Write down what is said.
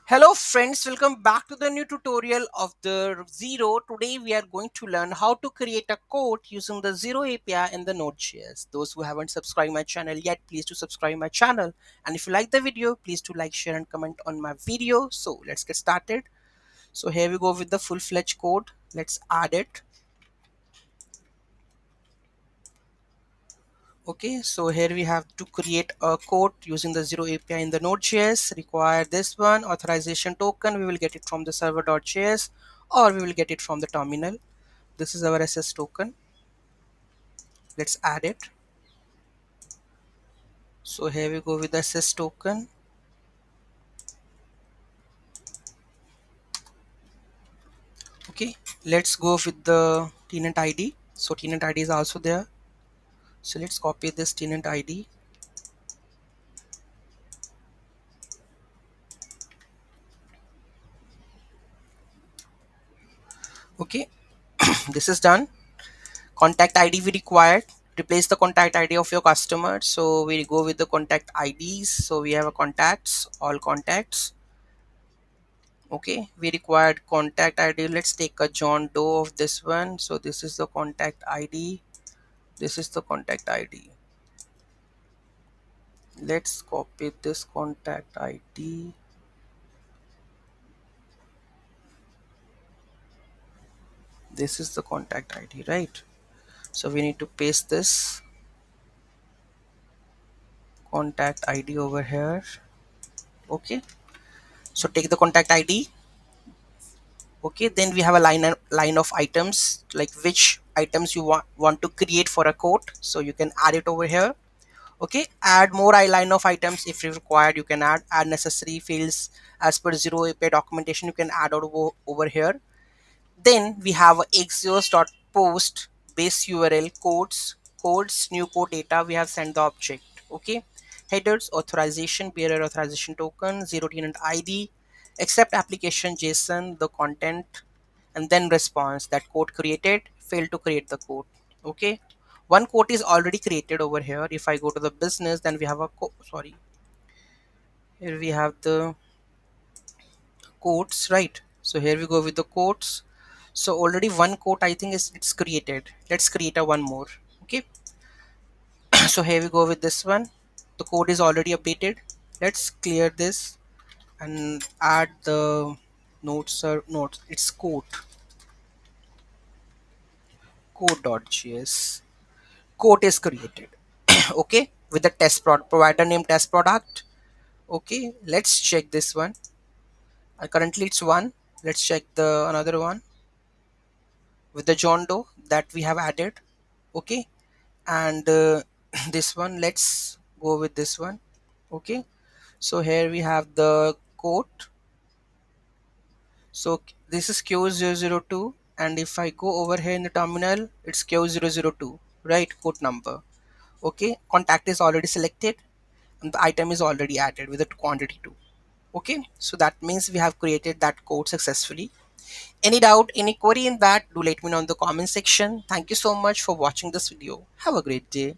Hello friends, welcome back to the new tutorial of the Xero. Today we are going to learn how to create a code using the Xero API in the Node.js. Those who haven't subscribed my channel yet, please do subscribe my channel. And if you like the video, please do like, share and comment on my video. So let's get started. So here we go with the full-fledged code. Let's add it. Okay, so here we have to create a code using the Xero API in the Node.js. Require this one authorization token. We will get it from the server.js or we will get it from the terminal. This is our SS token. Let's add it. So here we go with the SS token. Okay, let's go with the tenant ID. So tenant ID is also there. So let's copy this tenant ID. Okay, this is done. Contact ID we required. Replace the contact ID of your customer. So we go with the contact IDs. So we have a contacts, all contacts. Okay, we required contact ID. Let's take a John Doe of this one. So this is the contact ID. This is the contact ID. Let's copy this contact ID. This is the contact ID, right? So we need to paste this contact ID over here. Okay, so take the contact ID. Okay, then we have a line of items, like which items you want to create for a code, so you can add it over here. Okay, add more line of items if required. You can add necessary fields as per Xero API documentation. You can add over here. Then we have exos.post base URL codes new code data. We have sent the object. Okay, headers authorization bearer authorization token 0 tenant ID accept application JSON the content, and then response that code created failed to create the code. Okay, one code is already created over here. If I go to the business, then we have a sorry, here we have the quotes, right? So here we go with the quotes. So already one quote I think is it's created. Let's create a one more. Okay, so here we go with this one. The code is already updated. Let's clear this and add the notes or notes. It's code.js. Code is created. Okay, with the test product provider name test product. Okay, let's check this one. Currently it's one. Let's check the another one with the John Doe that we have added. Okay, and this one, let's go with this one. Okay, so here we have the code. So this is Q002, and if I go over here in the terminal, it's Q002, right? Code number. Okay, contact is already selected and the item is already added with the quantity 2. Okay, so that means we have created that code successfully. Any doubt, any query in that, do let me know in the comment section. Thank you so much for watching this video. Have a great day.